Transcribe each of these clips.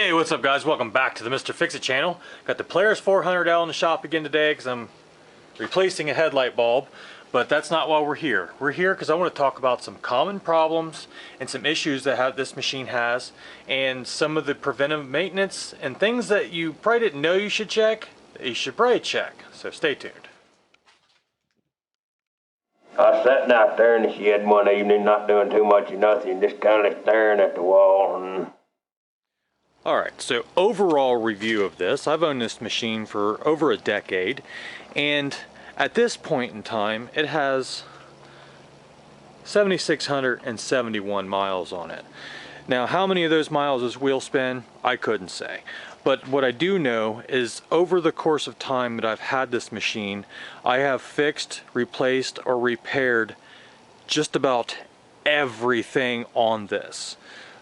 Hey, what's up guys? Welcome back to the Mr. Fix-It channel. Got the Polaris 400 out in the shop again today because I'm replacing a headlight bulb, but that's not why we're here. We're here because I want to talk about some common problems and some issues that this machine has, and some of the preventive maintenance and things that you probably didn't know you should check, that you should probably check. So stay tuned. I was sitting out there in the shed one evening, not doing too much of nothing, just kind of staring at the wall. And Alright, so overall review of this. I've owned this machine for over a decade, and at this point in time it has 7,671 miles on it. Now how many of those miles is wheel spin? I couldn't say. But what I do know is over the course of time that I've had this machine, I have fixed, replaced, or repaired just about everything on this.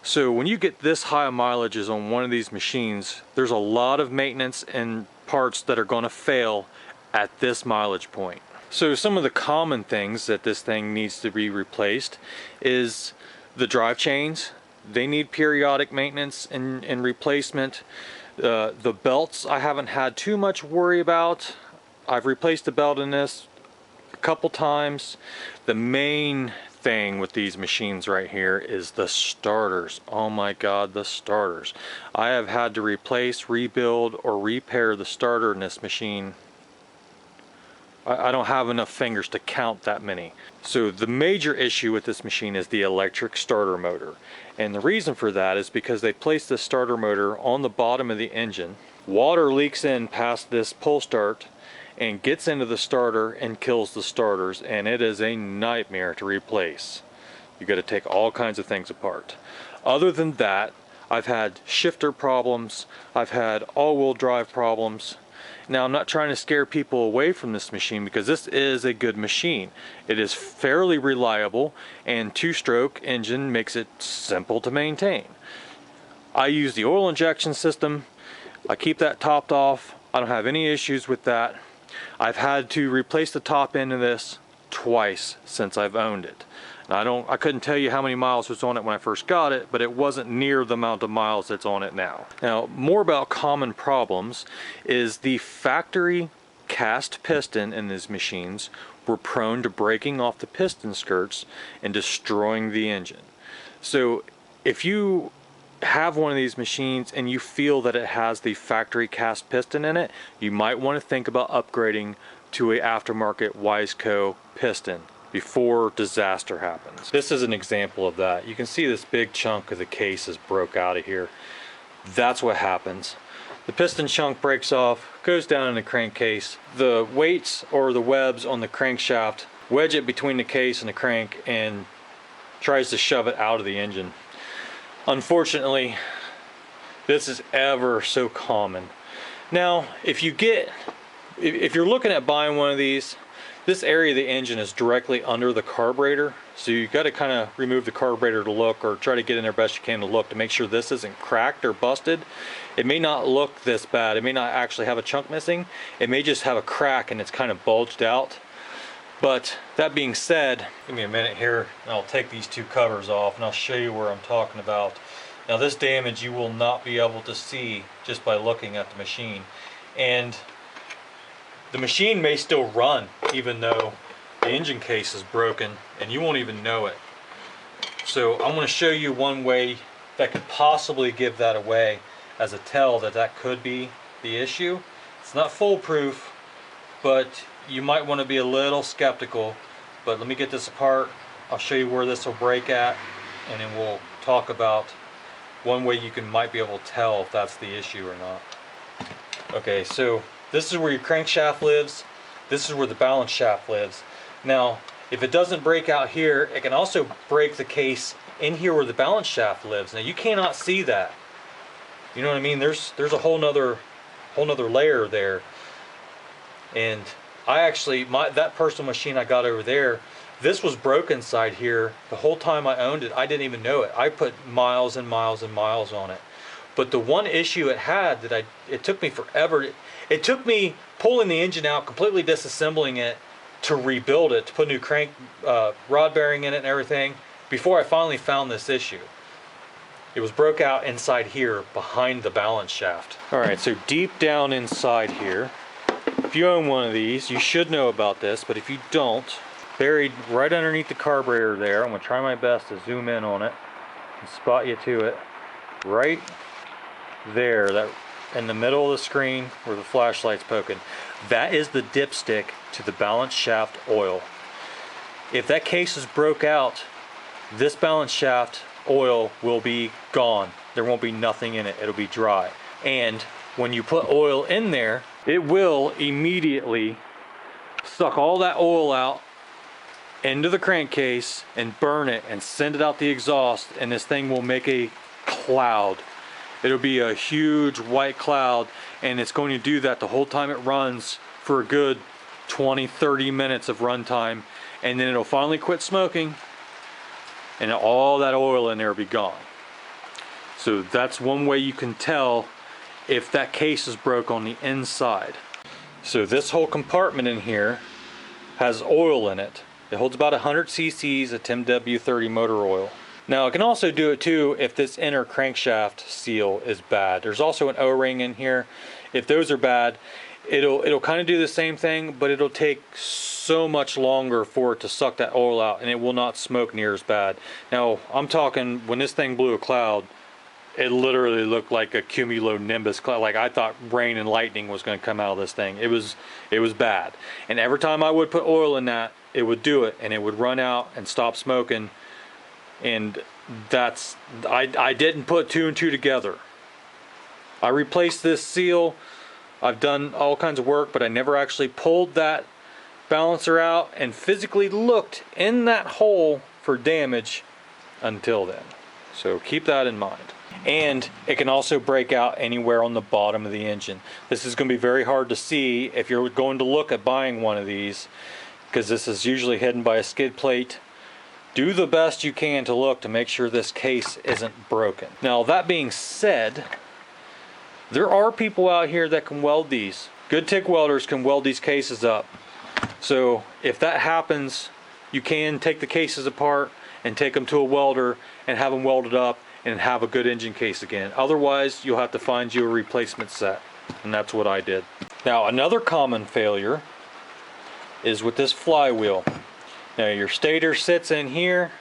So when you get this high of mileages on one of these machines, there's a lot of maintenance and parts that are going to fail at this mileage point. So some of the common things that this thing needs to be replaced is the drive chains. They need periodic maintenance and replacement. The belts I haven't had too much worry about. I've replaced the belt in this a couple times. The main thing with these machines right here is the starters. Oh my god, the starters. I have had to replace, rebuild, or repair the starter in this machine. I don't have enough fingers to count that many. So the major issue with this machine is the electric starter motor. And the reason for that is because they placed the starter motor on the bottom of the engine. Water leaks in past this pull start and gets into the starter and kills the starters, and it is a nightmare to replace. You got to take all kinds of things apart. Other than that, I've had shifter problems, I've had all-wheel drive problems. Now I'm not trying to scare people away from this machine because this is a good machine. It is fairly reliable, and two-stroke engine makes it simple to maintain. I use the oil injection system. I keep that topped off. I don't have any issues with that. I've had to replace the top end of this twice since I've owned it. Now I couldn't tell you how many miles was on it when I first got it, but it wasn't near the amount of miles that's on it now. Now, more about common problems is the factory cast piston in these machines were prone to breaking off the piston skirts and destroying the engine. So if you have one of these machines and you feel that it has the factory cast piston in it, you might want to think about upgrading to a aftermarket Wiseco piston before disaster happens. This is an example of that. You can see this big chunk of the case is broke out of here. That's what happens. The piston chunk breaks off, goes down in the crankcase. The weights or the webs on the crankshaft wedge it between the case and the crank and tries to shove it out of the engine. Unfortunately, this is ever so common. Now, if you're looking at buying one of these, this area of the engine is directly under the carburetor, so you've got to kind of remove the carburetor to look, or try to get in there best you can to look to make sure this isn't cracked or busted. It may not look this bad. It may not actually have a chunk missing. It may just have a crack and it's kind of bulged out. But that being said, give me a minute here and I'll take these two covers off and I'll show you where I'm talking about. Now this damage you will not be able to see just by looking at the machine. And the machine may still run even though the engine case is broken and you won't even know it. So I'm going to show you one way that could possibly give that away as a tell that that could be the issue. It's not foolproof, but you might want to be a little skeptical. But let me get this apart. I'll show you where this will break at, and then we'll talk about one way you might be able to tell if that's the issue or not. Okay, so this is where your crankshaft lives. This is where the balance shaft lives. Now, if it doesn't break out here, it can also break the case in here where the balance shaft lives. Now you cannot see that. You know what I mean? There's a whole nother layer there. And I actually, that personal machine I got over there, this was broken inside here the whole time I owned it. I didn't even know it. I put miles and miles and miles on it. But the one issue it had that it took me forever. It took me pulling the engine out, completely disassembling it to rebuild it, to put a new crank rod bearing in it and everything, before I finally found this issue. It was broke out inside here behind the balance shaft. All right, so deep down inside here, if you own one of these, you should know about this, but if you don't, buried right underneath the carburetor there, I'm gonna try my best to zoom in on it and spot you to it. Right there, that in the middle of the screen where the flashlight's poking, that is the dipstick to the balance shaft oil. If that case is broke out, this balance shaft oil will be gone. There won't be nothing in it. It'll be dry. And when you put oil in there, it will immediately suck all that oil out into the crankcase and burn it and send it out the exhaust, and this thing will make a cloud. It'll be a huge white cloud, and it's going to do that the whole time it runs for a good 20-30 minutes of runtime, and then it'll finally quit smoking and all that oil in there will be gone. So that's one way you can tell if that case is broke on the inside. So this whole compartment in here has oil in it. It holds about 100 cc's of TIMW30 motor oil. Now it can also do it too if this inner crankshaft seal is bad. There's also an O-ring in here. If those are bad, it'll kind of do the same thing, but it'll take so much longer for it to suck that oil out, and it will not smoke near as bad. Now I'm talking, when this thing blew a cloud, it literally looked like a cumulonimbus cloud. Like I thought rain and lightning was going to come out of this thing. It was bad. And every time I would put oil in that, it would do it, and it would run out and stop smoking. And that's, I didn't put two and two together. I replaced this seal. I've done all kinds of work, but I never actually pulled that balancer out and physically looked in that hole for damage until then. So keep that in mind. And it can also break out anywhere on the bottom of the engine. This is going to be very hard to see if you're going to look at buying one of these, because this is usually hidden by a skid plate. Do the best you can to look to make sure this case isn't broken. Now that being said, there are people out here that can weld these. Good TIG welders can weld these cases up. So if that happens, you can take the cases apart and take them to a welder and have them welded up and have a good engine case again. Otherwise, you'll have to find you a replacement set, and that's what I did. Now another common failure is with this flywheel. Now your stator sits in here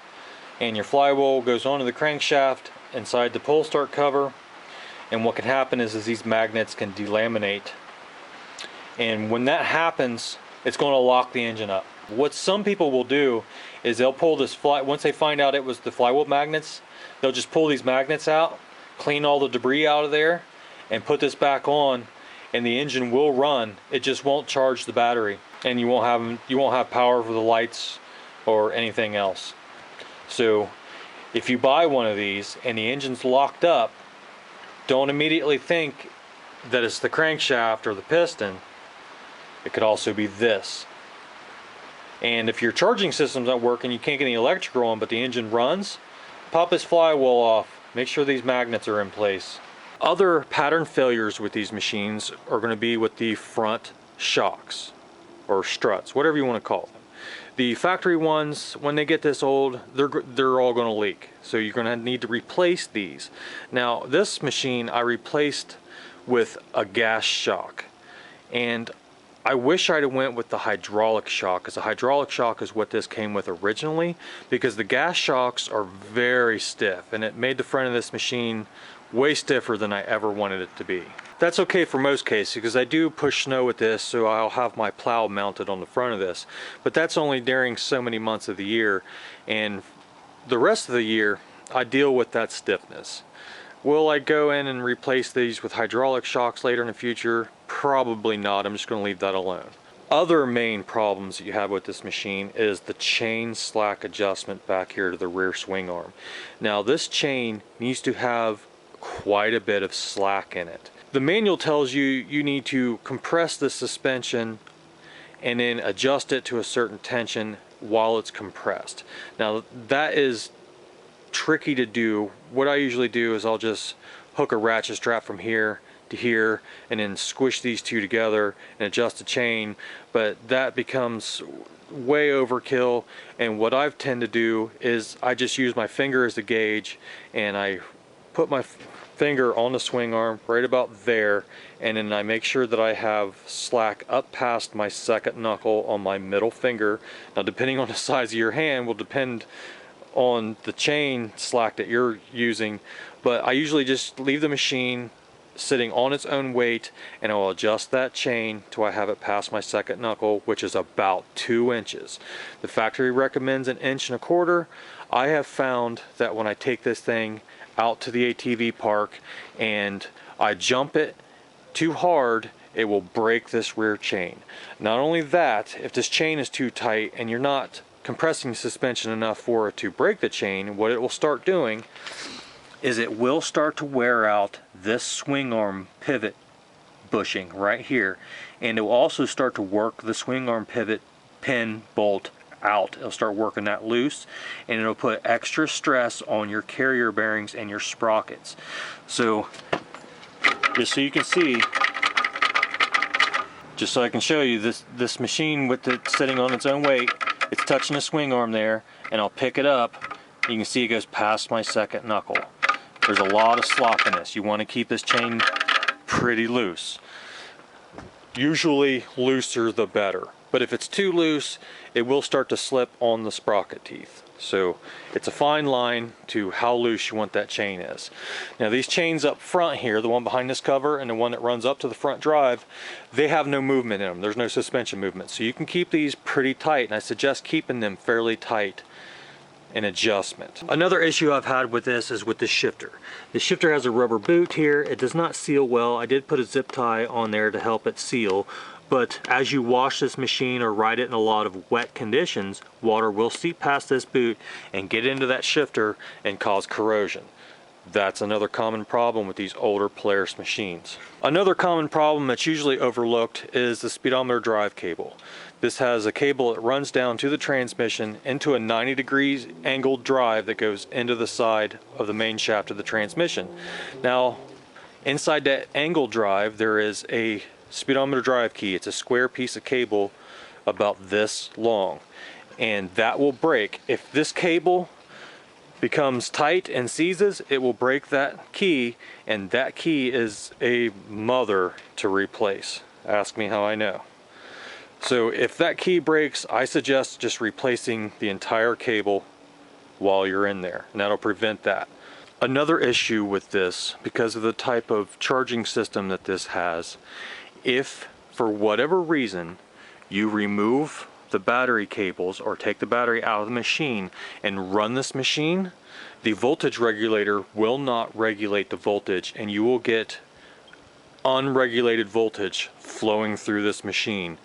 and your flywheel goes onto the crankshaft inside the pull start cover, and what can happen is these magnets can delaminate, and when that happens, it's going to lock the engine up. What some people will do is they'll pull this once they find out it was the flywheel magnets, they'll just pull these magnets out, clean all the debris out of there, and put this back on, and the engine will run. It just won't charge the battery, and you won't have power for the lights or anything else. So if you buy one of these and the engine's locked up, don't immediately think that it's the crankshaft or the piston. It could also be this. And if your charging system's not working, you can't get any electrical on, but the engine runs, pop this flywheel off. Make sure these magnets are in place. Other pattern failures with these machines are going to be with the front shocks or struts, whatever you want to call them. The factory ones, when they get this old, they're all going to leak. So you're going to need to replace these. Now this machine I replaced with a gas shock, and I wish I'd have went with the hydraulic shock, because the hydraulic shock is what this came with originally, because the gas shocks are very stiff, and it made the front of this machine way stiffer than I ever wanted it to be. That's okay for most cases, because I do push snow with this, so I'll have my plow mounted on the front of this, but that's only during so many months of the year, and the rest of the year I deal with that stiffness. Will I go in and replace these with hydraulic shocks later in the future? Probably not. I'm just going to leave that alone. Other main problems that you have with this machine is the chain slack adjustment back here to the rear swing arm. Now this chain needs to have quite a bit of slack in it. The manual tells you you need to compress the suspension and then adjust it to a certain tension while it's compressed. Now that is tricky to do. What I usually do is I'll just hook a ratchet strap from here to here and then squish these two together and adjust the chain, but that becomes way overkill. And what I've tend to do is I just use my finger as the gauge, and I put my finger on the swing arm right about there, and then I make sure that I have slack up past my second knuckle on my middle finger. Now depending on the size of your hand will depend on the chain slack that you're using, but I usually just leave the machine sitting on its own weight, and I'll adjust that chain till I have it past my second knuckle, which is about 2 inches. The factory recommends 1.25 inches. I have found that when I take this thing out to the ATV park and I jump it too hard, it will break this rear chain. Not only that, if this chain is too tight and you're not compressing the suspension enough for it to break the chain, what it will start doing is it will start to wear out this swing arm pivot bushing right here, and it will also start to work the swing arm pivot pin bolt out. It'll start working that loose, and it'll put extra stress on your carrier bearings and your sprockets. So just so you can see, just so I can show you, this machine with it sitting on its own weight, it's touching the swing arm there, and I'll pick it up. You can see it goes past my second knuckle. There's a lot of slop in this. You want to keep this chain pretty loose. Usually looser the better, but if it's too loose, it will start to slip on the sprocket teeth. So it's a fine line to how loose you want that chain is. Now these chains up front here, the one behind this cover and the one that runs up to the front drive, they have no movement in them. There's no suspension movement. So you can keep these pretty tight, and I suggest keeping them fairly tight in adjustment. Another issue I've had with this is with the shifter. The shifter has a rubber boot here. It does not seal well. I did put a zip tie on there to help it seal, but as you wash this machine or ride it in a lot of wet conditions, water will seep past this boot and get into that shifter and cause corrosion. That's another common problem with these older Polaris machines. Another common problem that's usually overlooked is the speedometer drive cable. This has a cable that runs down to the transmission into a 90 degrees angled drive that goes into the side of the main shaft of the transmission. Now, inside that angled drive, there is a speedometer drive key. It's a square piece of cable about this long, and that will break. If this cable becomes tight and seizes, it will break that key, and that key is a mother to replace. Ask me how I know. So if that key breaks, I suggest just replacing the entire cable while you're in there, and that'll prevent that. Another issue with this, because of the type of charging system that this has, if for whatever reason you remove the battery cables or take the battery out of the machine and run this machine, the voltage regulator will not regulate the voltage, and you will get unregulated voltage flowing through this machine,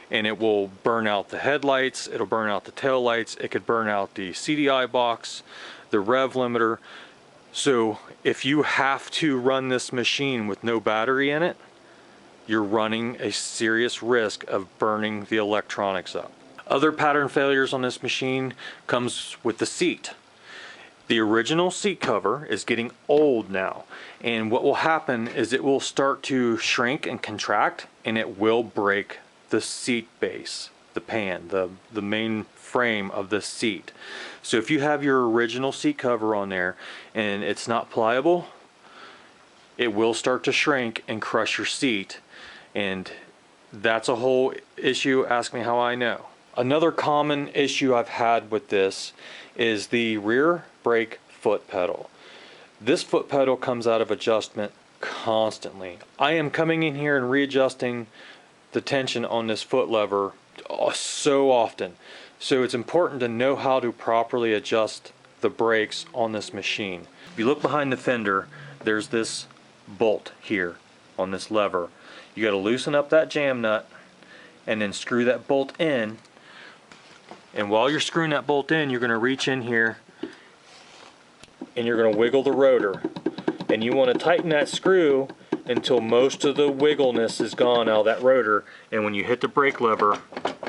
and it will burn out the headlights, it'll burn out the tail lights, it could burn out the CDI box, the rev limiter. So if you have to run this machine with no battery in it, you're running a serious risk of burning the electronics up. Other pattern failures on this machine comes with the seat. The original seat cover is getting old now, and what will happen is it will start to shrink and contract, and it will break the seat base, the pan, the main frame of the seat. So if you have your original seat cover on there and it's not pliable, it will start to shrink and crush your seat, and that's a whole issue. Ask me how I know. Another common issue I've had with this is the rear brake foot pedal. This foot pedal comes out of adjustment constantly. I am coming in here and readjusting the tension on this foot lever so often. So it's important to know how to properly adjust the brakes on this machine. If you look behind the fender, there's this bolt here on this lever. You got to loosen up that jam nut and then screw that bolt in. And while you're screwing that bolt in, you're going to reach in here and you're going to wiggle the rotor. And you want to tighten that screw until most of the wiggleness is gone out of that rotor, and when you hit the brake lever,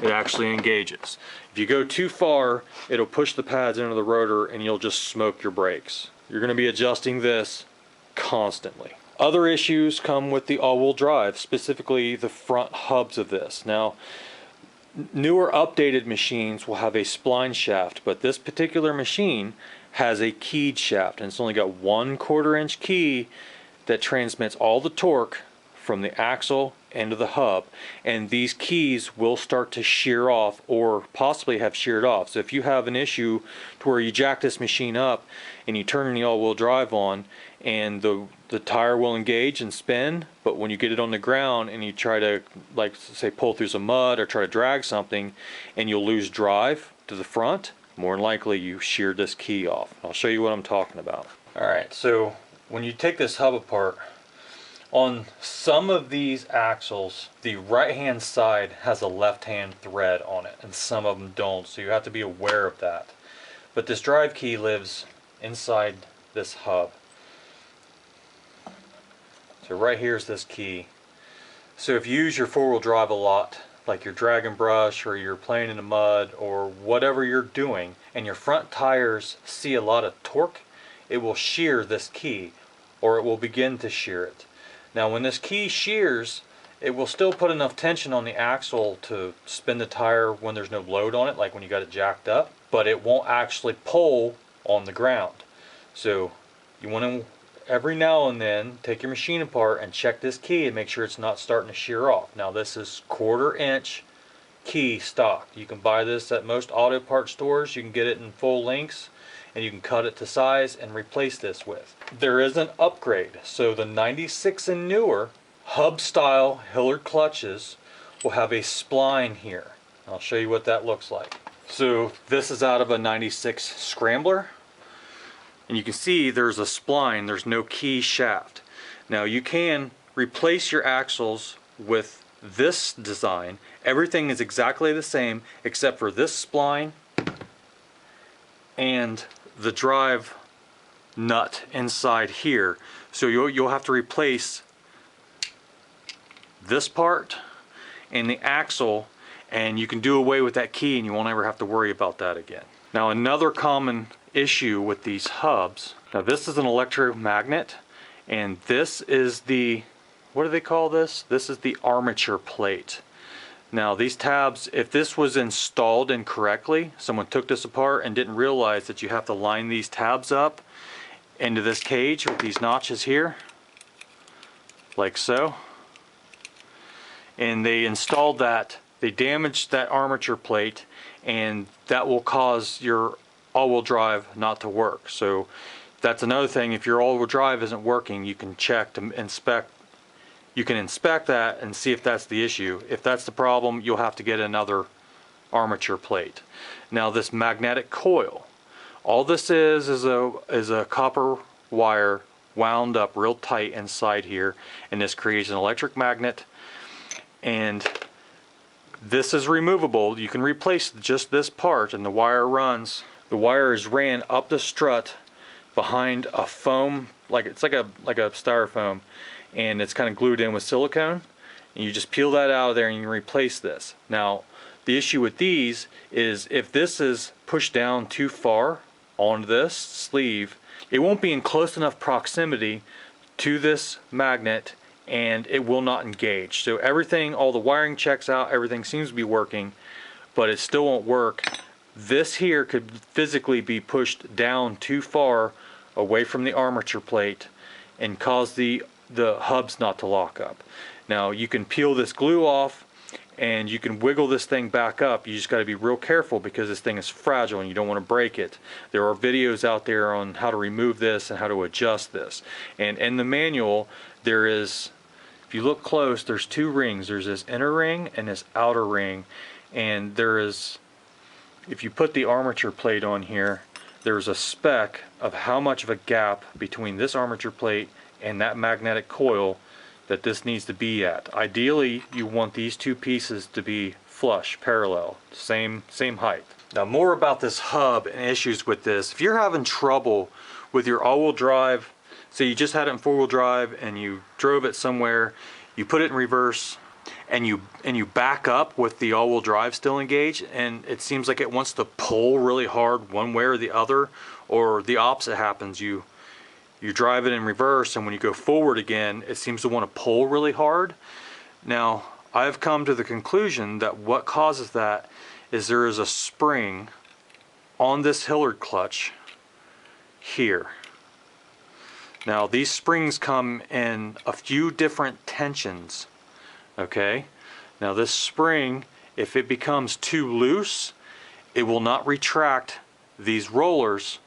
it actually engages. If you go too far, it'll push the pads into the rotor and you'll just smoke your brakes. You're going to be adjusting this constantly. Other issues come with the all-wheel drive, specifically the front hubs of this. Now, newer updated machines will have a spline shaft, but this particular machine has a keyed shaft, and it's only got 1/4 inch key that transmits all the torque from the axle into the hub, and these keys will start to shear off or possibly have sheared off. So if you have an issue to where you jack this machine up and you turn the all-wheel drive on and the tire will engage and spin, but when you get it on the ground and you try to, like, say, pull through some mud or try to drag something and you'll lose drive to the front, more than likely you sheared this key off. I'll show you what I'm talking about. Alright, so when you take this hub apart, on some of these axles, the right hand side has a left hand thread on it, and some of them don't, so you have to be aware of that. But this drive key lives inside this hub. So right here is this key. So if you use your four-wheel drive a lot, like you're drag and brush or you're playing in the mud or whatever you're doing, and your front tires see a lot of torque, it will shear this key, or it will begin to shear it. Now when this key shears, it will still put enough tension on the axle to spin the tire when there's no load on it, like when you got it jacked up, but it won't actually pull on the ground. So you want to every now and then take your machine apart and check this key and make sure it's not starting to shear off. Now this is 1/4 inch key stock. You can buy this at most auto part stores. You can get it in full lengths, and you can cut it to size and replace this with. There is an upgrade. So the 96 and newer hub style Hillard clutches will have a spline here. I'll show you what that looks like. So this is out of a 96 Scrambler, and you can see there's a spline, there's no key shaft. Now you can replace your axles with this design. Everything is exactly the same except for this spline and the drive nut inside here. So you'll have to replace this part and the axle, and you can do away with that key and you won't ever have to worry about that again. Now another common issue with these hubs, now this is an electromagnet, and this is the, what do they call this? This is the armature plate. Now these tabs, if this was installed incorrectly, someone took this apart and didn't realize that you have to line these tabs up into this cage with these notches here, like so. And they installed that, they damaged that armature plate, and that will cause your all-wheel drive not to work. So that's another thing. If your all-wheel drive isn't working, you can check to inspect. You can inspect that and see if that's the issue. If that's the problem, you'll have to get another armature plate. Now this magnetic coil, all this is a copper wire wound up real tight inside here, and this creates an electric magnet, and this is removable. You can replace just this part, and the wire is ran up the strut behind a foam, it's like a styrofoam, and it's kind of glued in with silicone, and you just peel that out of there and you can replace this. Now the issue with these is if this is pushed down too far on this sleeve, it won't be in close enough proximity to this magnet and it will not engage. So everything, all the wiring checks out, everything seems to be working, but it still won't work. This here could physically be pushed down too far away from the armature plate and cause the hubs not to lock up. Now you can peel this glue off and you can wiggle this thing back up. You just got to be real careful because this thing is fragile and you don't want to break it. There are videos out there on how to remove this and how to adjust this. And in the manual there is, if you look close, there's two rings. There's this inner ring and this outer ring, and there is, if you put the armature plate on here, there's a spec of how much of a gap between this armature plate and that magnetic coil that this needs to be at. Ideally you want these two pieces to be flush, parallel, same height. Now more about this hub and issues with this. If you're having trouble with your all-wheel drive, say you just had it in four-wheel drive and you drove it somewhere, you put it in reverse and you back up with the all-wheel drive still engaged, and it seems like it wants to pull really hard one way or the other, or the opposite happens, you drive it in reverse and when you go forward again it seems to want to pull really hard. Now I've come to the conclusion that what causes that is there is a spring on this Hillard clutch here. Now these springs come in a few different tensions, okay? Now this spring, if it becomes too loose, it will not retract these rollers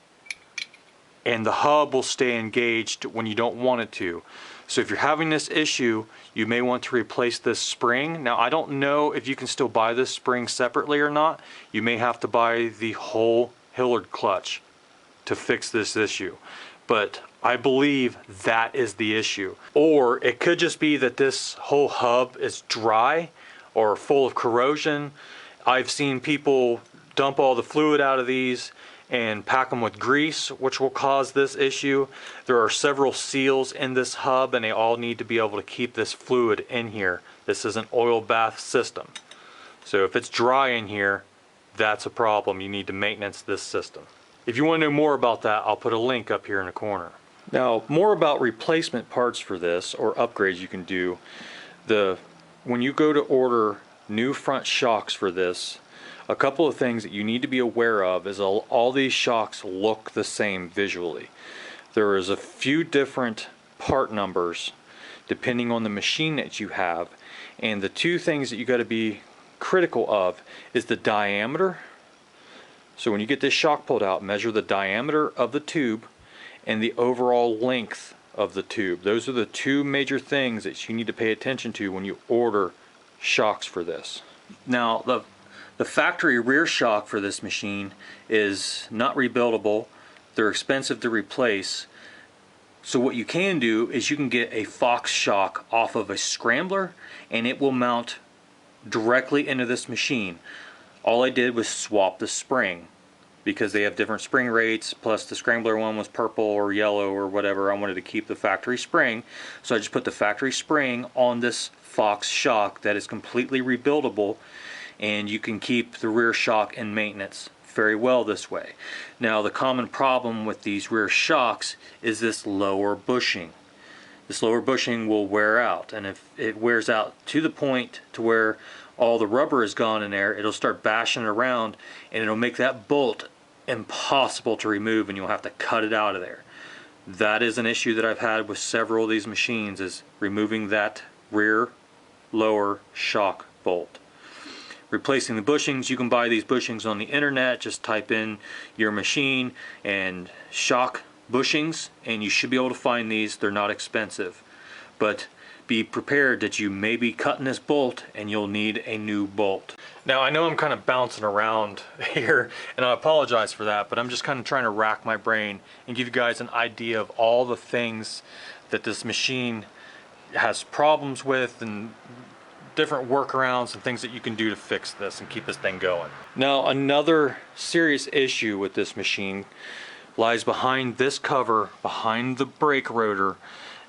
and the hub will stay engaged when you don't want it to. So if you're having this issue, you may want to replace this spring. Now I don't know if you can still buy this spring separately or not. You may have to buy the whole Hillard clutch to fix this issue. But I believe that is the issue. Or it could just be that this whole hub is dry or full of corrosion. I've seen people dump all the fluid out of these and pack them with grease, which will cause this issue. There are several seals in this hub and they all need to be able to keep this fluid in here. This is an oil bath system. So if it's dry in here, that's a problem. You need to maintenance this system. If you want to know more about that, I'll put a link up here in the corner. Now, more about replacement parts for this or upgrades you can do. When you go to order new front shocks for this, a couple of things that you need to be aware of is all these shocks look the same visually. There is a few different part numbers depending on the machine that you have, and the two things that you got to be critical of is the diameter. So when you get this shock pulled out, measure the diameter of the tube and the overall length of the tube. Those are the two major things that you need to pay attention to when you order shocks for this. Now the factory rear shock for this machine is not rebuildable. They're expensive to replace. So what you can do is you can get a Fox shock off of a scrambler and it will mount directly into this machine. All I did was swap the spring because they have different spring rates, plus the scrambler one was purple or yellow or whatever. I wanted to keep the factory spring, so I just put the factory spring on this Fox shock that is completely rebuildable, and you can keep the rear shock in maintenance very well this way. Now the common problem with these rear shocks is this lower bushing. This lower bushing will wear out, and if it wears out to the point to where all the rubber is gone in there, it'll start bashing around and it'll make that bolt impossible to remove and you'll have to cut it out of there. That is an issue that I've had with several of these machines, is removing that rear lower shock bolt. Replacing the bushings, you can buy these bushings on the internet. Just type in your machine and shock bushings and you should be able to find these. They're not expensive, but be prepared that you may be cutting this bolt and you'll need a new bolt. Now I know I'm kind of bouncing around here and I apologize for that, but I'm just kind of trying to rack my brain and give you guys an idea of all the things that this machine has problems with and different workarounds and things that you can do to fix this and keep this thing going. Now another serious issue with this machine lies behind this cover, behind the brake rotor.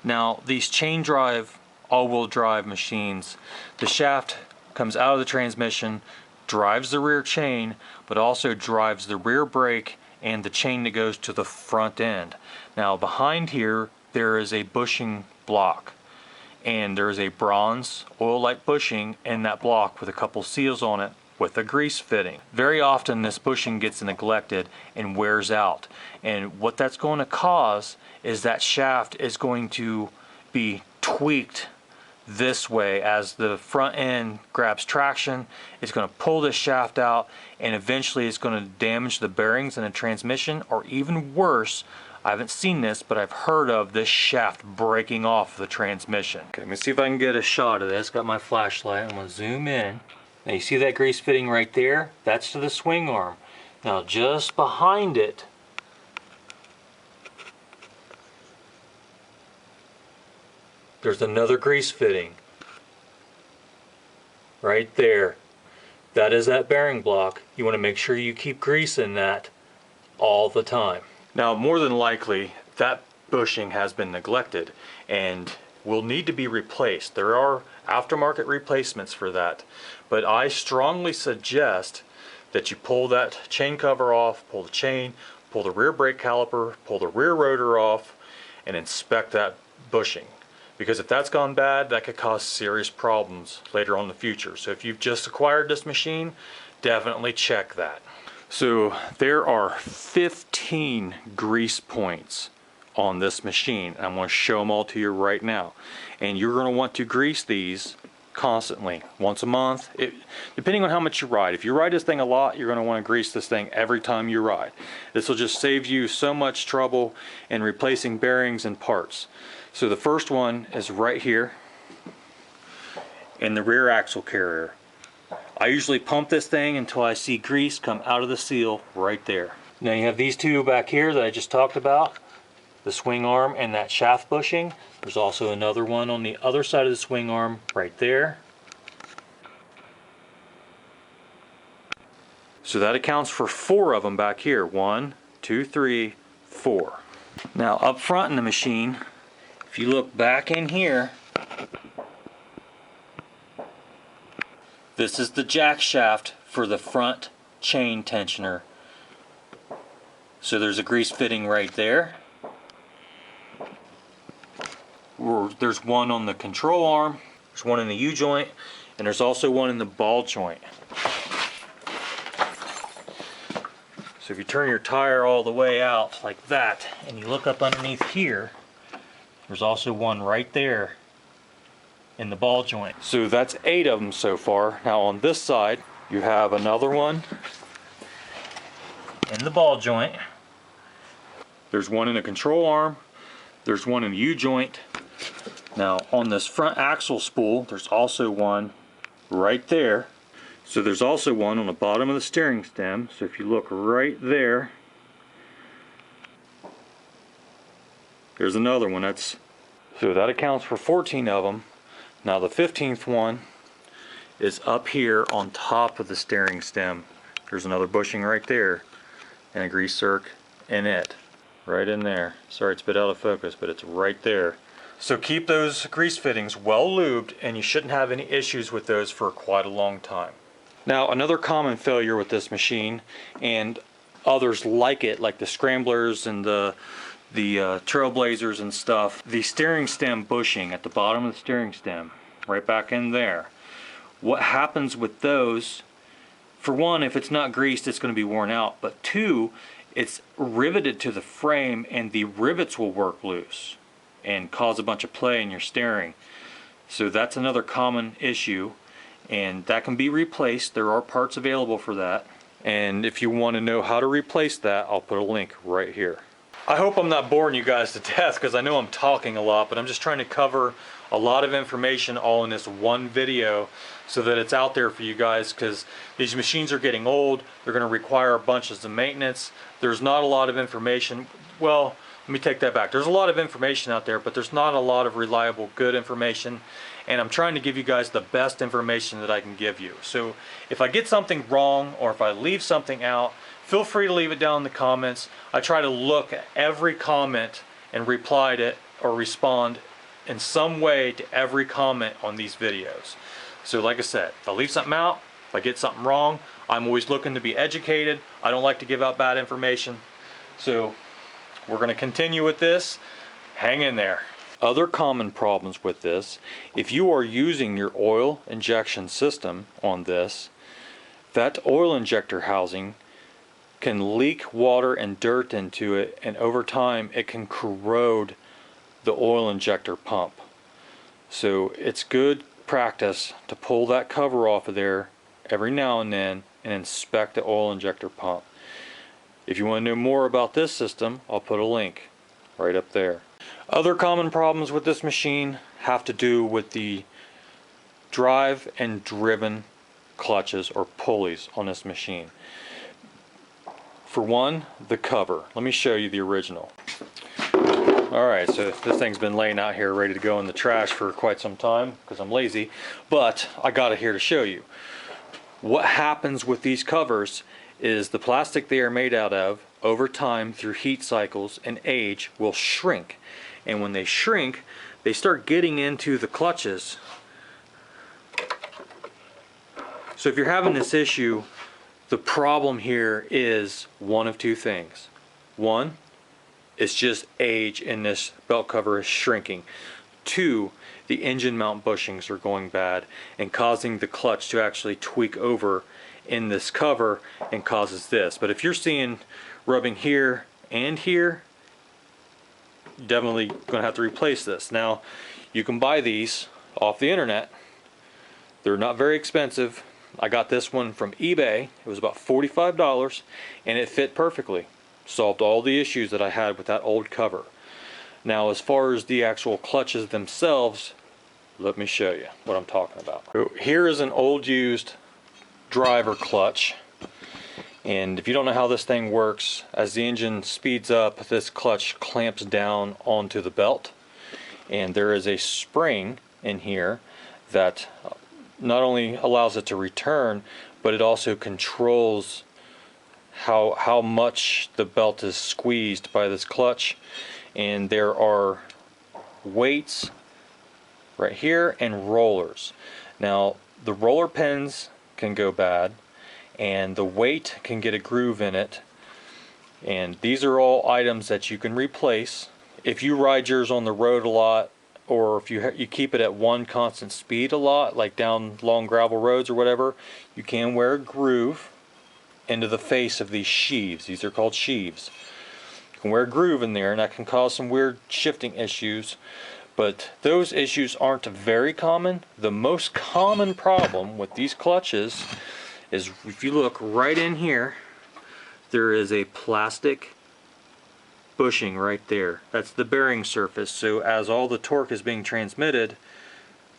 Now these chain drive all-wheel drive machines, the shaft comes out of the transmission, drives the rear chain, but also drives the rear brake and the chain that goes to the front end. Now behind here there is a bushing block, and there is a bronze oil-like bushing in that block with a couple seals on it with a grease fitting. Very often this bushing gets neglected and wears out, and what that's going to cause is that shaft is going to be tweaked this way. As the front end grabs traction, it's going to pull this shaft out and eventually it's going to damage the bearings in the transmission, or even worse, I haven't seen this, but I've heard of this shaft breaking off the transmission. Okay, let me see if I can get a shot of this. Got my flashlight. I'm going to zoom in. Now you see that grease fitting right there? That's to the swing arm. Now just behind it, there's another grease fitting. Right there. That is that bearing block. You want to make sure you keep grease in that all the time. Now more than likely that bushing has been neglected and will need to be replaced. There are aftermarket replacements for that, but I strongly suggest that you pull that chain cover off, pull the chain, pull the rear brake caliper, pull the rear rotor off, and inspect that bushing. Because if that's gone bad, that could cause serious problems later on in the future. So if you've just acquired this machine, definitely check that. So there are 15 grease points on this machine. I'm going to show them all to you right now. And you're going to want to grease these constantly, once a month, depending on how much you ride. If you ride this thing a lot, you're going to want to grease this thing every time you ride. This will just save you so much trouble in replacing bearings and parts. So the first one is right here in the rear axle carrier. I usually pump this thing until I see grease come out of the seal right there. Now you have these two back here that I just talked about, the swing arm and that shaft bushing. There's also another one on the other side of the swing arm right there. So that accounts for 4 of them back here. 1, 2, 3, 4. Now up front in the machine, if you look back in here, this is the jack shaft for the front chain tensioner. So there's a grease fitting right there. There's one on the control arm, there's one in the U-joint, and there's also one in the ball joint. So if you turn your tire all the way out like that, and you look up underneath here, there's also one right there in the ball joint. So that's 8 of them so far. Now on this side, you have another one in the ball joint. There's one in the control arm. There's one in the U-joint. Now on this front axle spool, there's also one right there. So there's also one on the bottom of the steering stem. So if you look right there, there's another one. So that accounts for 14 of them. Now the 15th one is up here on top of the steering stem. There's another bushing right there and a grease zerk in it. Right in there. Sorry it's a bit out of focus, but it's right there. So keep those grease fittings well lubed, and you shouldn't have any issues with those for quite a long time. Now another common failure with this machine, and others like it, like the scramblers and the trailblazers and stuff, the steering stem bushing at the bottom of the steering stem, right back in there. What happens with those, for one, if it's not greased, it's going to be worn out, but 2, it's riveted to the frame and the rivets will work loose and cause a bunch of play in your steering. So that's another common issue, and that can be replaced. There are parts available for that, and if you want to know how to replace that, I'll put a link right here. I hope I'm not boring you guys to death, because I know I'm talking a lot, but I'm just trying to cover a lot of information all in this one video so that it's out there for you guys, because these machines are getting old. They're going to require a bunch of maintenance. There's not a lot of information. Well, let me take that back. There's a lot of information out there, but there's not a lot of reliable, good information, and I'm trying to give you guys the best information that I can give you. So if I get something wrong or if I leave something out, feel free to leave it down in the comments. I try to look at every comment and reply to it or respond in some way to every comment on these videos. So like I said, if I leave something out, if I get something wrong, I'm always looking to be educated. I don't like to give out bad information. So we're going to continue with this. Hang in there. Other common problems with this, if you are using your oil injection system on this, that oil injector housing can leak water and dirt into it, and over time it can corrode the oil injector pump. So it's good practice to pull that cover off of there every now and then and inspect the oil injector pump. If you want to know more about this system, I'll put a link right up there. Other common problems with this machine have to do with the drive and driven clutches or pulleys on this machine. For one, the cover. Let me show you the original. Alright, so this thing's been laying out here ready to go in the trash for quite some time because I'm lazy, but I got it here to show you. What happens with these covers is the plastic they are made out of, over time through heat cycles and age, will shrink. And when they shrink, they start getting into the clutches. So if you're having this issue, the problem here is one of 2 things. One, it's just age and this belt cover is shrinking. 2, the engine mount bushings are going bad and causing the clutch to actually tweak over in this cover and causes this. But if you're seeing rubbing here and here, you're definitely going to have to replace this. Now, you can buy these off the internet. They're not very expensive. I got this one from eBay. It was about $45 and it fit perfectly. Solved all the issues that I had with that old cover. Now, as far as the actual clutches themselves, let me show you what I'm talking about. So here is an old used driver clutch, and if you don't know how this thing works, as the engine speeds up, this clutch clamps down onto the belt, and there is a spring in here that not only allows it to return, but it also controls how much the belt is squeezed by this clutch. And there are weights right here and rollers. Now, the roller pins can go bad and the weight can get a groove in it, and these are all items that you can replace if you ride yours on the road a lot, or if you keep it at one constant speed a lot, like down long gravel roads or whatever. You can wear a groove into the face of these sheaves. These are called sheaves. You can wear a groove in there, and that can cause some weird shifting issues. But those issues aren't very common. The most common problem with these clutches is, if you look right in here, there is a plastic bushing right there. That's the bearing surface. So as all the torque is being transmitted,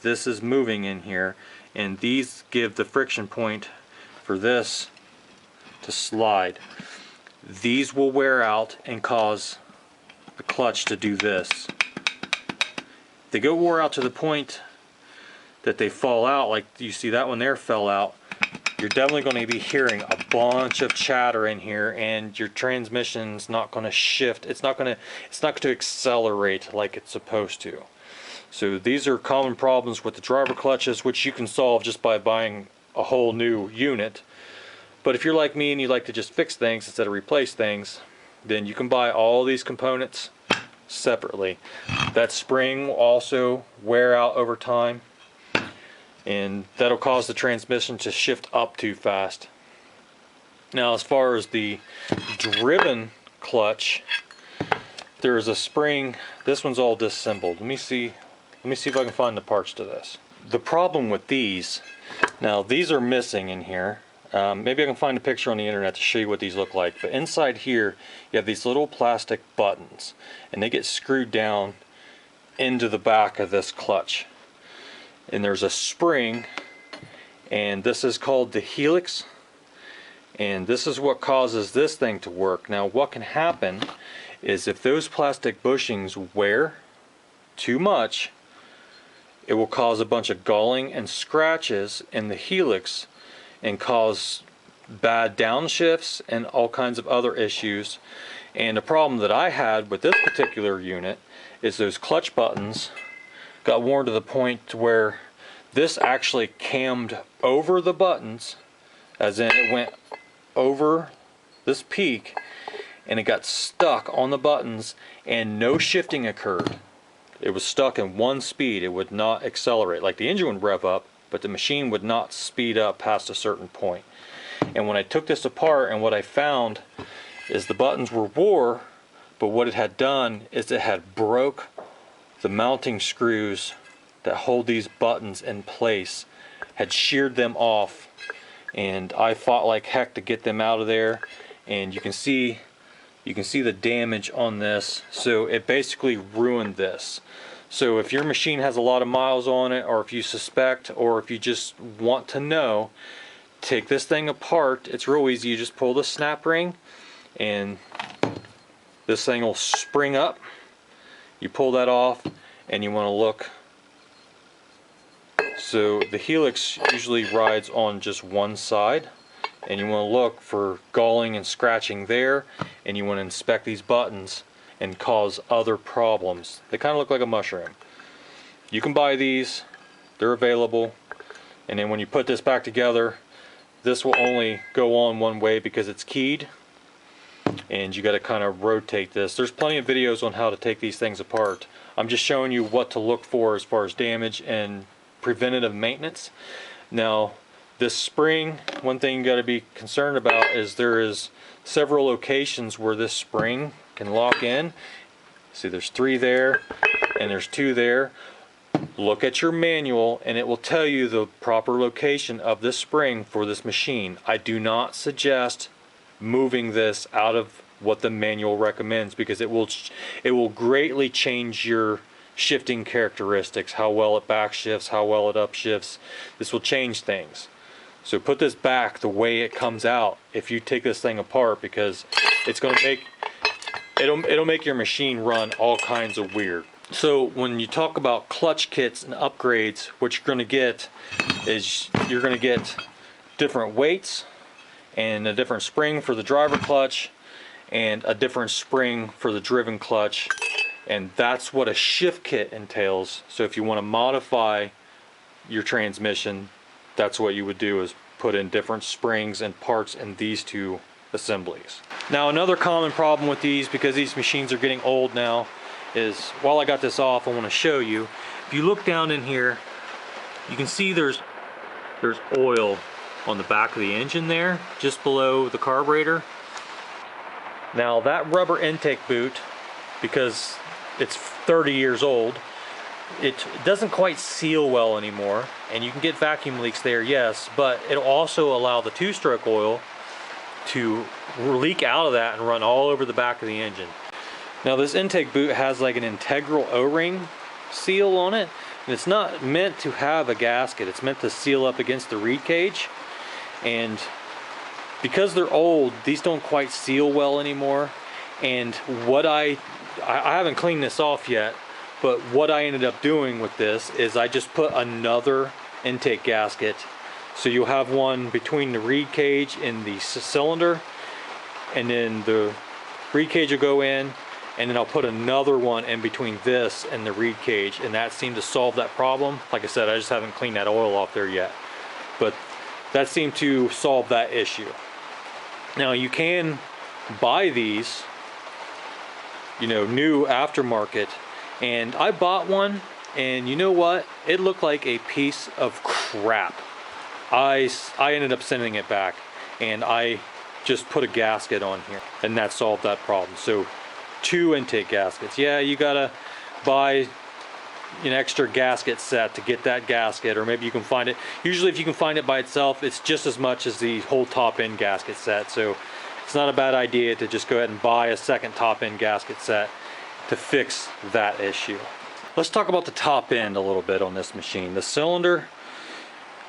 this is moving in here, and these give the friction point for this to slide. These will wear out and cause the clutch to do this. They go wore out to the point that they fall out, like you see that one there fell out. You're definitely going to be hearing a bunch of chatter in here, and your transmission's not going to shift. It's not going to accelerate like it's supposed to. So these are common problems with the driver clutches, which you can solve just by buying a whole new unit. But if you're like me and you like to just fix things instead of replace things, then you can buy all these components separately. That spring will also wear out over time, and that'll cause the transmission to shift up too fast. Now, as far as the driven clutch, there is a spring. This one's all disassembled. Let me see if I can find the parts to this. The problem with these, now these are missing in here. Maybe I can find a picture on the internet to show you what these look like. But inside here, you have these little plastic buttons, and they get screwed down into the back of this clutch. And there's a spring, and this is called the helix, and this is what causes this thing to work. Now, what can happen is if those plastic bushings wear too much, it will cause a bunch of galling and scratches in the helix and cause bad downshifts and all kinds of other issues. And the problem that I had with this particular unit is those clutch buttons got worn to the point where this actually cammed over the buttons, as in it went over this peak and it got stuck on the buttons, and no shifting occurred. It was stuck in one speed. It would not accelerate. Like the engine would rev up, but the machine would not speed up past a certain point. And when I took this apart, and what I found is the buttons were wore, but what it had done is it had broke the mounting screws that hold these buttons in place, had sheared them off, and I fought like heck to get them out of there. And you can see the damage on this. So it basically ruined this. So if your machine has a lot of miles on it, or if you suspect, or if you just want to know, take this thing apart. It's real easy. You just pull the snap ring and this thing will spring up. You pull that off and you want to look. So the helix usually rides on just one side, and you want to look for galling and scratching there, and you want to inspect these buttons and cause other problems. They kind of look like a mushroom. You can buy these, they're available, and then when you put this back together, this will only go on one way because it's keyed, and you got to kind of rotate this. There's plenty of videos on how to take these things apart. I'm just showing you what to look for as far as damage and preventative maintenance. Now, This spring, one thing you got to be concerned about is there is several locations where this spring can lock in. See, there's 3 there and there's 2 there. Look at your manual and it will tell you the proper location of this spring for this machine. I do not suggest moving this out of what the manual recommends, because it will greatly change your shifting characteristics, how well it back shifts, how well it upshifts. This will change things. So put this back the way it comes out if you take this thing apart, because it's going to make it'll make your machine run all kinds of weird. So when you talk about clutch kits and upgrades, what you're going to get is you're going to get different weights and a different spring for the driver clutch and a different spring for the driven clutch, and that's what a shift kit entails. So if you want to modify your transmission, that's what you would do, is put in different springs and parts in these 2 assemblies. Now another common problem with these, because these machines are getting old now, is while I got this off, I want to show you. If you look down in here, you can see there's oil on the back of the engine there, just below the carburetor. Now that rubber intake boot, because it's 30 years old, it doesn't quite seal well anymore, and you can get vacuum leaks there, yes, but it'll also allow the 2-stroke oil to leak out of that and run all over the back of the engine. Now this intake boot has like an integral O-ring seal on it, and it's not meant to have a gasket. It's meant to seal up against the reed cage, and because they're old, these don't quite seal well anymore. And what I haven't cleaned this off yet, but what I ended up doing with this is I just put another intake gasket. So you'll have one between the reed cage and the cylinder, and then the reed cage will go in, and then I'll put another one in between this and the reed cage, and that seemed to solve that problem. Like I said, I just haven't cleaned that oil off there yet, but that seemed to solve that issue. Now you can buy these, you know, new aftermarket, and I bought one, and you know what? It looked like a piece of crap. I ended up sending it back, and I just put a gasket on here, and that solved that problem. So 2 intake gaskets. Yeah, you gotta buy an extra gasket set to get that gasket, or maybe you can find it. Usually if you can find it by itself, it's just as much as the whole top end gasket set. So it's not a bad idea to just go ahead and buy a second top end gasket set to fix that issue. Let's talk about the top end a little bit on this machine. The cylinder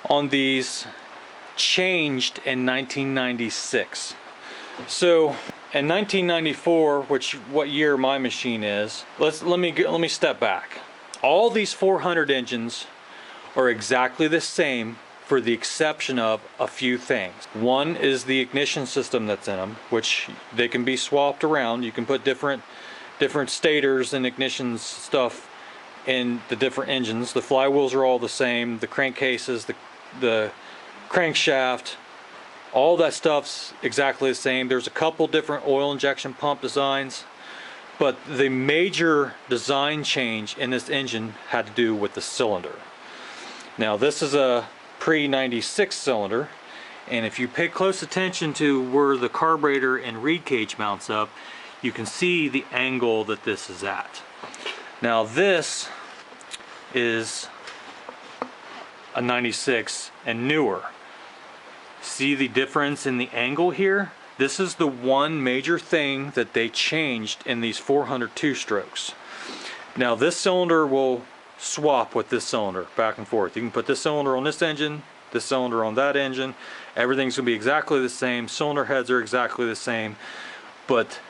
on these changed in 1996. So in 1994, what year my machine is, let me step back. All these 400 engines are exactly the same, for the exception of a few things. One is the ignition system that's in them, which they can be swapped around. You can put different stators and ignition stuff in the different engines. The flywheels are all the same, the crankcases, the crankshaft, all that stuff's exactly the same. There's a couple different oil injection pump designs, but the major design change in this engine had to do with the cylinder. Now this is a pre-96 cylinder, and if you pay close attention to where the carburetor and reed cage mounts up, you can see the angle that this is at. Now this is a 96 and newer. See the difference in the angle here? This is the one major thing that they changed in these 400 two-strokes. Now this cylinder will swap with this cylinder back and forth. You can put this cylinder on this engine, this cylinder on that engine. Everything's going to be exactly the same. Cylinder heads are exactly the same, but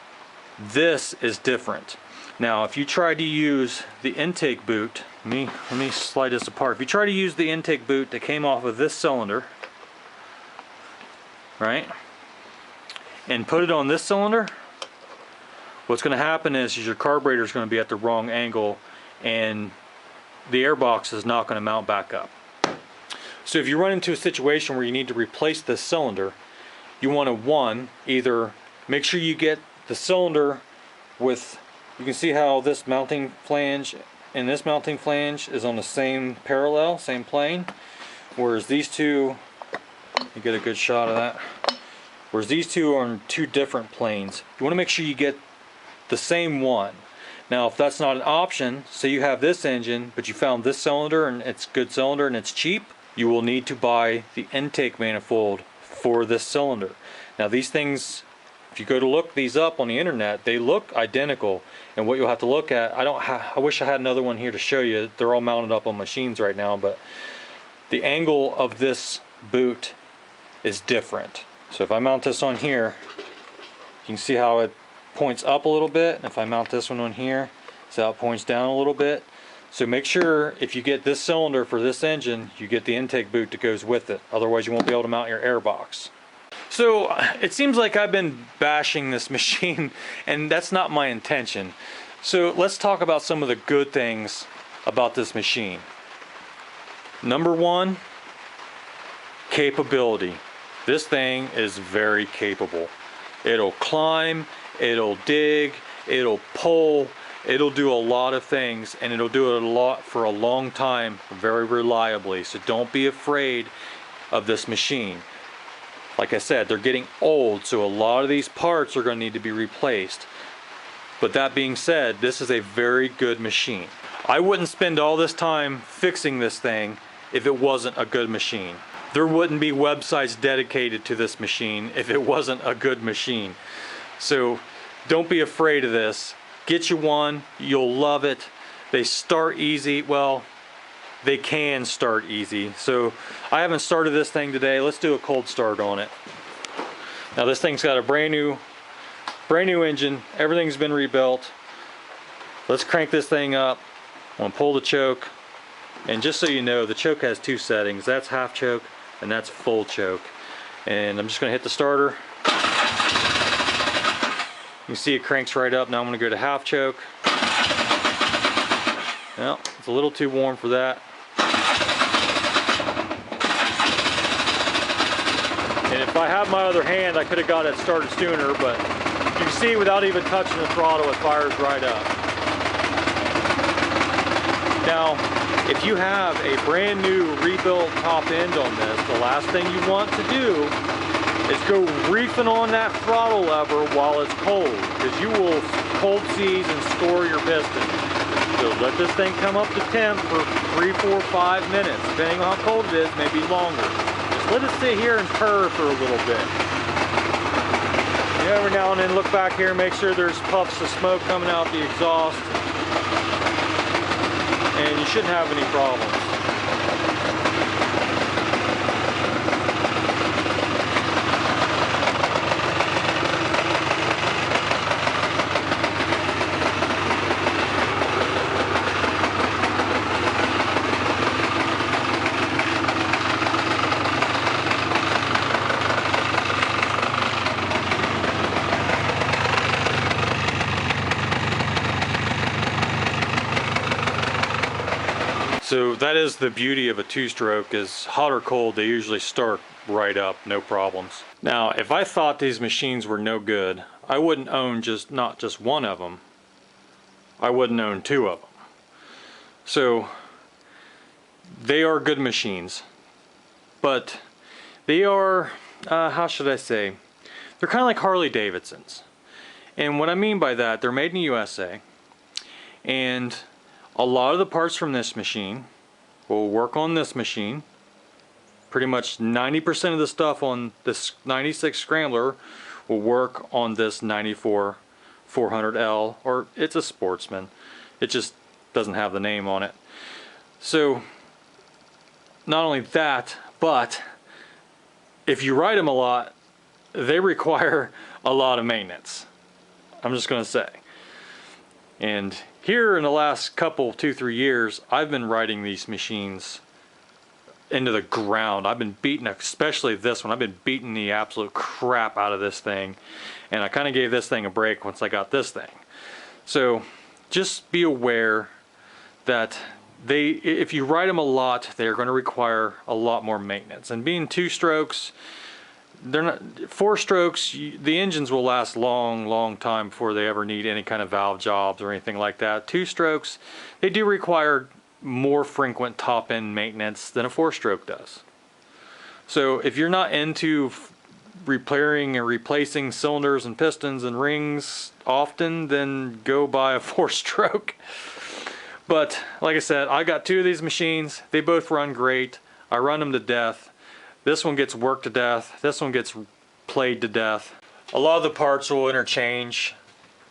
this is different. Now if you try to use the intake boot, let me slide this apart. If you try to use the intake boot that came off of this cylinder, right, and put it on this cylinder, what's going to happen is your carburetor is going to be at the wrong angle, and the airbox is not going to mount back up. So if you run into a situation where you need to replace this cylinder, you want to, either make sure you get the cylinder with, you can see how this mounting flange and this mounting flange is on the same parallel, same plane, whereas these two You get a good shot of that. Whereas these two are on two different planes. You want to make sure you get the same one. Now if that's not an option, say you have this engine but you found this cylinder and it's a good cylinder and it's cheap, you will need to buy the intake manifold for this cylinder. Now these things, if you go to look these up on the internet, they look identical, and what you'll have to look at, I wish I had another one here to show you. They're all mounted up on machines right now, but the angle of this boot is different. So if I mount this on here, you can see how it points up a little bit. And if I mount this one on here, see how it points down a little bit. So make sure if you get this cylinder for this engine, you get the intake boot that goes with it. Otherwise you won't be able to mount your air box. So it seems like I've been bashing this machine, and that's not my intention. So let's talk about some of the good things about this machine. Number one, capability. This thing is very capable. It'll climb, it'll dig, it'll pull, it'll do a lot of things, and it'll do it a lot for a long time very reliably. So don't be afraid of this machine. Like I said, they're getting old, so a lot of these parts are going to need to be replaced. But that being said, this is a very good machine. I wouldn't spend all this time fixing this thing if it wasn't a good machine. There wouldn't be websites dedicated to this machine if it wasn't a good machine. So don't be afraid of this. Get you one, you'll love it. They start easy. Well, they can start easy. So I haven't started this thing today. Let's do a cold start on it. Now this thing's got a brand new engine. Everything's been rebuilt. Let's crank this thing up. I'm gonna pull the choke. And just so you know, the choke has two settings. That's half choke and that's full choke. And I'm just gonna hit the starter. You can see it cranks right up. Now I'm gonna go to half choke. Well, it's a little too warm for that. And if I had my other hand, I could have got it started sooner, but you can see without even touching the throttle, it fires right up. Now, if you have a brand new rebuilt top end on this, the last thing you want to do is go reefing on that throttle lever while it's cold, because you will cold seize and score your piston. So let this thing come up to temp for 3, 4, 5 minutes, depending on how cold it is, maybe longer. Just let it sit here and purr for a little bit. Every now and then look back here, make sure there's puffs of smoke coming out the exhaust, and you shouldn't have any problems. So that is the beauty of a two-stroke, is hot or cold, they usually start right up, no problems. Now, if I thought these machines were no good, I wouldn't own not just one of them, I wouldn't own 2 of them. So they are good machines, but they are, how should I say, they're kind of like Harley Davidsons. And what I mean by that, they're made in the USA, and a lot of the parts from this machine will work on this machine. Pretty much 90% of the stuff on this 96 Scrambler will work on this 94 400L, or it's a Sportsman. It just doesn't have the name on it. So not only that, but if you ride them a lot, they require a lot of maintenance. I'm just gonna say. And here in the last couple, 2-3 years, I've been riding these machines into the ground. I've been beating, especially this one, I've been beating the absolute crap out of this thing. And I kind of gave this thing a break once I got this thing. So just be aware that if you ride them a lot, they're going to require a lot more maintenance. And being 2 strokes, they're not 4 strokes, the engines will last long time before they ever need any kind of valve jobs or anything like that. 2 strokes, they do require more frequent top end maintenance than a 4-stroke does. So if you're not into repairing and replacing cylinders and pistons and rings often, then go buy a 4-stroke. But like I said, I got 2 of these machines. They both run great. I run them to death. This one gets worked to death. This one gets played to death. A lot of the parts will interchange,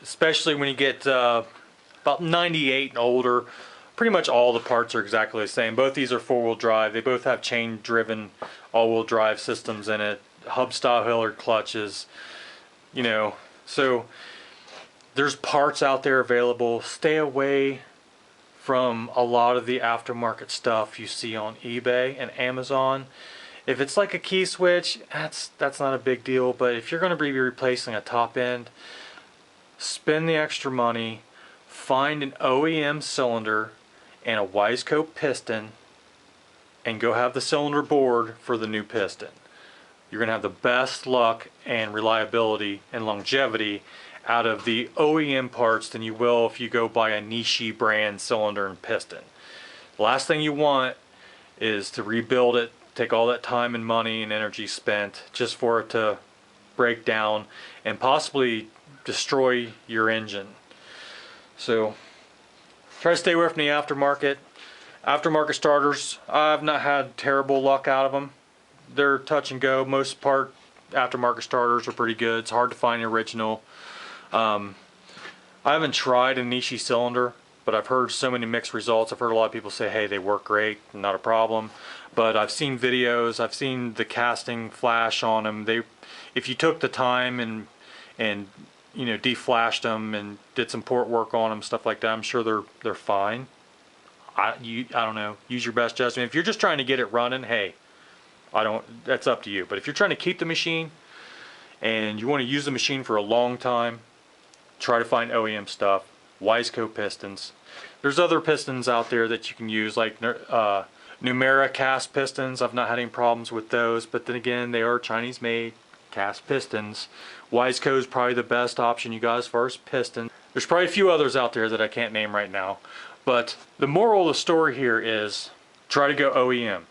especially when you get about 98 and older. Pretty much all the parts are exactly the same. Both these are 4-wheel drive. They both have chain-driven all-wheel drive systems in it. Hub-style Hilliard clutches, you know. So there's parts out there available. Stay away from a lot of the aftermarket stuff you see on eBay and Amazon. If it's like a key switch, that's not a big deal. But if you're going to be replacing a top end, spend the extra money, find an OEM cylinder and a Wiseco piston, and go have the cylinder bored for the new piston. You're going to have the best luck and reliability and longevity out of the OEM parts than you will if you go buy a niche brand cylinder and piston. The last thing you want is to rebuild it, take all that time and money and energy spent just for it to break down and possibly destroy your engine. So try to stay away from the aftermarket. Aftermarket starters, I've not had terrible luck out of them. They're touch and go. Most part aftermarket starters are pretty good. It's hard to find the original. I haven't tried a niche cylinder, but I've heard so many mixed results. I've heard a lot of people say, hey, they work great, not a problem. But I've seen videos, I've seen the casting flash on them. If you took the time and you know, deflashed them and did some port work on them, stuff like that, I'm sure they're fine. I don't know. Use your best judgment. If you're just trying to get it running, hey, that's up to you. But if you're trying to keep the machine and you want to use the machine for a long time, try to find OEM stuff. Wiseco pistons. There's other pistons out there that you can use, like Numera cast pistons. I've not had any problems with those, but then again, they are Chinese made cast pistons. Wiseco is probably the best option you got as far as piston. There's probably a few others out there that I can't name right now, but the moral of the story here is try to go OEM.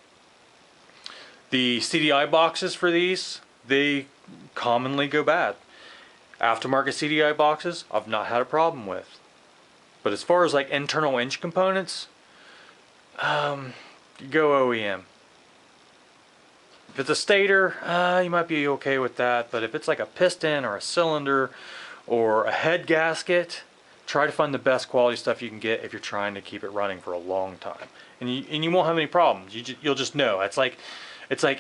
The CDI boxes for these, they commonly go bad. Aftermarket CDI boxes, I've not had a problem with. But as far as like internal engine components, go OEM. If it's a stator, you might be okay with that. But if it's like a piston or a cylinder or a head gasket, try to find the best quality stuff you can get if you're trying to keep it running for a long time. And you won't have any problems. You'll just know. It's like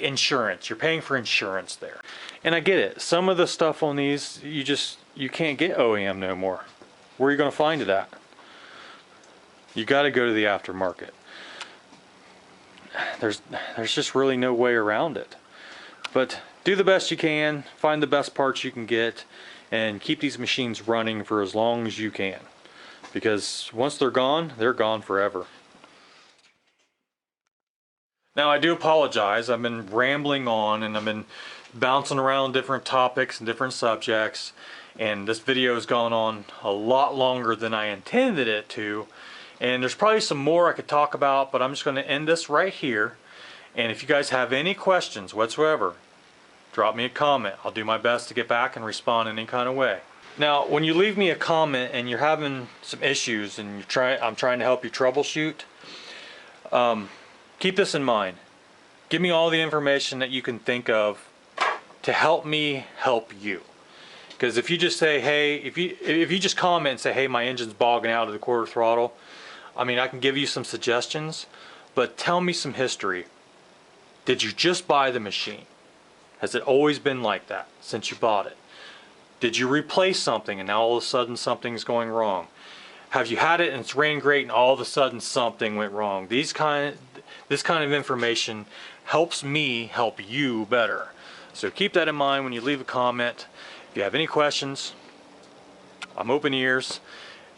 insurance. You're paying for insurance there. And I get it. Some of the stuff on these, you can't get OEM no more. Where are you going to find it at? You got to go to the aftermarket. There's just really no way around it. But do the best you can, find the best parts you can get, and keep these machines running for as long as you can. Because once they're gone forever. Now I do apologize, I've been rambling on and I've been bouncing around different topics and different subjects, and this video has gone on a lot longer than I intended it to, and there's probably some more I could talk about, but I'm just going to end this right here. And if you guys have any questions whatsoever, drop me a comment. I'll do my best to get back and respond in any kind of way. Now when you leave me a comment and you're having some issues and I'm trying to help you troubleshoot, keep this in mind. Give me all the information that you can think of to help me help you. Because if you just say, hey, if you just comment and say, hey, my engine's bogging out of the quarter throttle, I mean, I can give you some suggestions, but tell me some history. Did you just buy the machine? Has it always been like that since you bought it? Did you replace something and now all of a sudden something's going wrong? Have you had it and it's ran great and all of a sudden something went wrong? This kind of information helps me help you better. So keep that in mind when you leave a comment. If you have any questions, I'm open ears.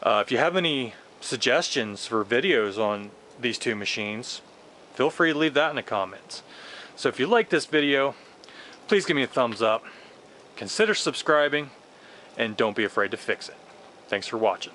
If you have any suggestions for videos on these two machines, feel free to leave that in the comments. So if you like this video, please give me a thumbs up, consider subscribing, and don't be afraid to fix it. Thanks for watching.